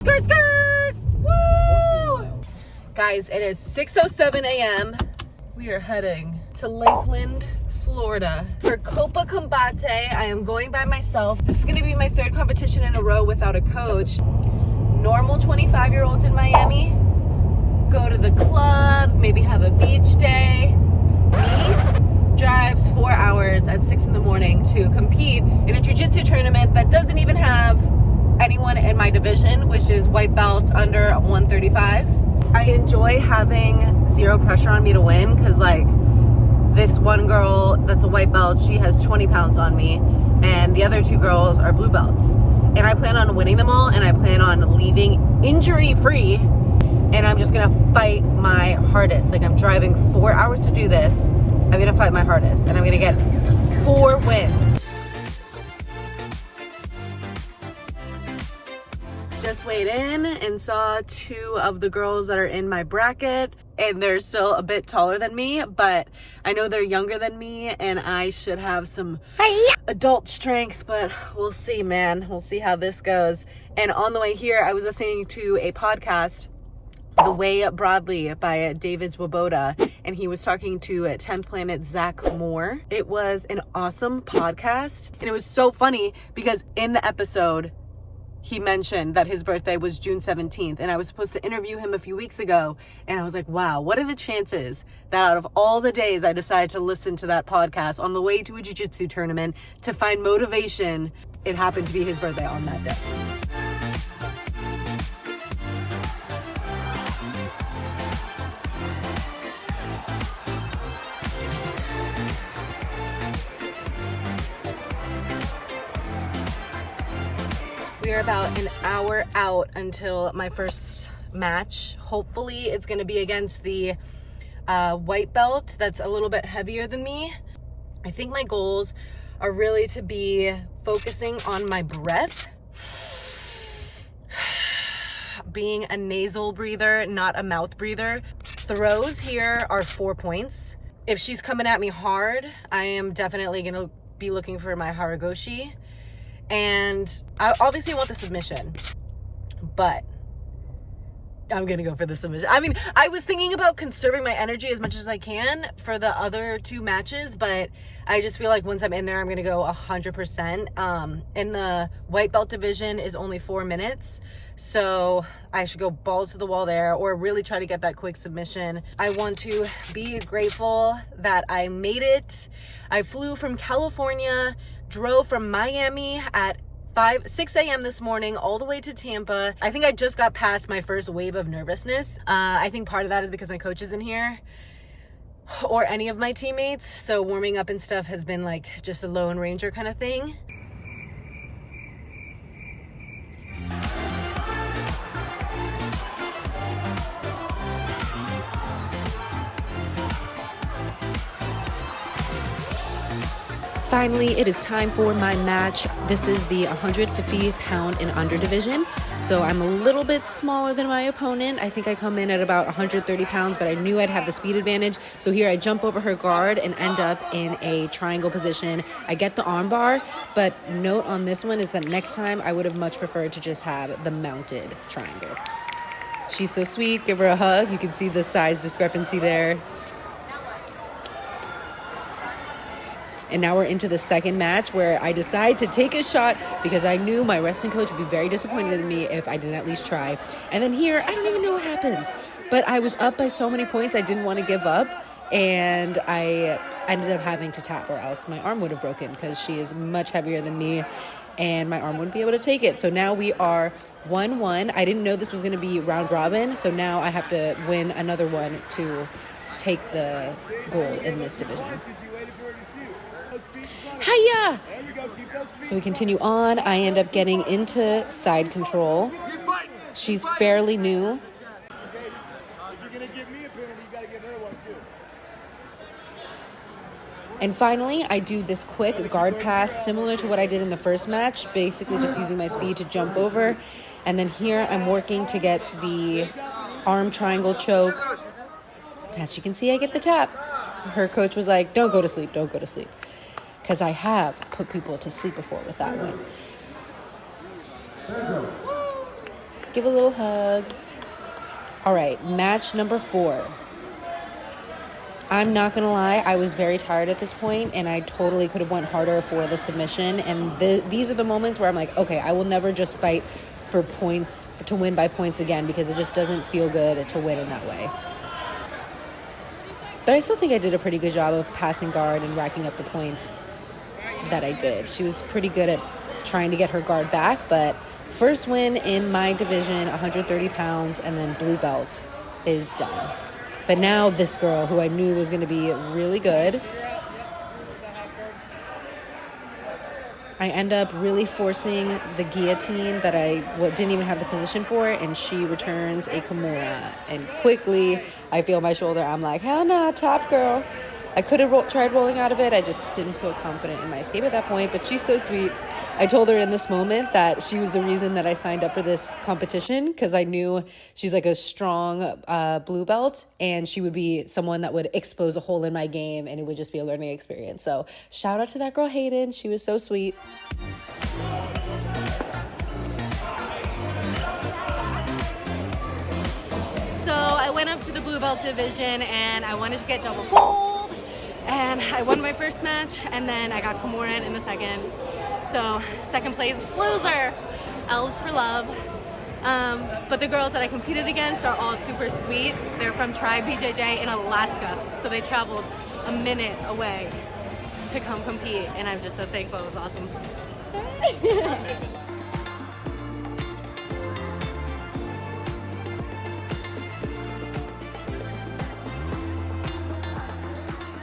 Skirt, skirt! Woo! Guys, it is 6:07 a.m. We are heading to Lakeland, Florida for Copa Combate. I am going by myself. This is going to be my third competition in a row without a coach. Normal 25-year-olds in Miami go to the club, maybe have a beach day. Me drives 4 hours at 6 in the morning to compete in a Jiu Jitsu tournament that doesn't even have anyone in my division, which is white belt under 135. I enjoy having zero pressure on me to win because, like, this one girl that's a white belt, she has 20 pounds on me, and the other two girls are blue belts. And I plan on winning them all, and I plan on leaving injury-free, and I'm just gonna fight my hardest. Like, I'm driving 4 hours to do this. I'm gonna fight my hardest, and I'm gonna get 4 wins. Just weighed in and saw 2 of the girls that are in my bracket, and they're still a bit taller than me, but I know they're younger than me and I should have some adult strength, but we'll see, man. We'll see how this goes. And on the way here, I was listening to a podcast, The Way Broadly by David Swoboda, and he was talking to 10th Planet Zach Moore. It was an awesome podcast, and it was so funny because in the episode, he mentioned that his birthday was June 17th, and I was supposed to interview him a few weeks ago, and I was like, wow, what are the chances that out of all the days I decided to listen to that podcast on the way to a jiu-jitsu tournament to find motivation, it happened to be his birthday on that day. We are about an hour out until my first match. Hopefully it's going to be against the white belt that's a little bit heavier than me. I think my goals are really to be focusing on my breath, being a nasal breather, not a mouth breather. Throws here are 4 points. If she's coming at me hard, I am definitely going to be looking for my Haragoshi. And I obviously want the submission, but I'm going to go for the submission. I mean, I was thinking about conserving my energy as much as I can for the other 2 matches, but I just feel like once I'm in there, I'm going to go 100%. In the white belt division is only 4 minutes, so I should go balls to the wall there or really try to get that quick submission. I want to be grateful that I made it. I flew from California, drove from Miami at 6 a.m. this morning all the way to Tampa. I think I just got past my first wave of nervousness. I think part of that is because my coach isn't here or any of my teammates. So warming up and stuff has been like just a Lone Ranger kind of thing. Finally, it is time for my match. This is the 150 pound and under division. So I'm a little bit smaller than my opponent. I think I come in at about 130 pounds, but I knew I'd have the speed advantage. So here I jump over her guard and end up in a triangle position. I get the arm bar, but note on this one is that next time I would have much preferred to just have the mounted triangle. She's so sweet. Give her a hug. You can see the size discrepancy there. And now we're into the second match where I decide to take a shot because I knew my wrestling coach would be very disappointed in me if I didn't at least try. And then here, I don't even know what happens. But I was up by so many points, I didn't want to give up. And I ended up having to tap, or else my arm would have broken because she is much heavier than me and my arm wouldn't be able to take it. So now we are 1-1. I didn't know this was going to be round robin. So now I have to win another one to take the goal in this division. Hiya! So we continue on. I end up getting into side control. She's fairly new. And finally, I do this quick guard pass similar to what I did in the first match, basically just using my speed to jump over. And then here I'm working to get the arm triangle choke. As you can see, I get the tap. Her coach was like, don't go to sleep, don't go to sleep. Because I have put people to sleep before with that one. Give a little hug. All right, match number 4. I'm not gonna lie, I was very tired at this point, and I totally could have went harder for the submission. And these are the moments where I'm like, okay, I will never just fight for points, to win by points again, because it just doesn't feel good to win in that way. But I still think I did a pretty good job of passing guard and racking up the points that I did. She was pretty good at trying to get her guard back, but first win in my division, 130 pounds, and then blue belts is done. But now this girl, who I knew was going to be really good, I end up really forcing the guillotine that I didn't even have the position for, and she returns a Kimura. And quickly, I feel my shoulder. I'm like, hell nah, top girl. I could have tried rolling out of it. I just didn't feel confident in my escape at that point, but she's so sweet. I told her in this moment that she was the reason that I signed up for this competition, because I knew she's like a strong blue belt, and she would be someone that would expose a hole in my game, and it would just be a learning experience. So shout out to that girl, Hayden. She was so sweet. So I went up to the blue belt division, and I wanted to get double gold, and I won my first match, and then I got Kimura in the second. So second place loser, Elves for love. But the girls that I competed against are all super sweet. They're from Tribe BJJ in Alaska, so they traveled a minute away to come compete, and I'm just so thankful. It was awesome.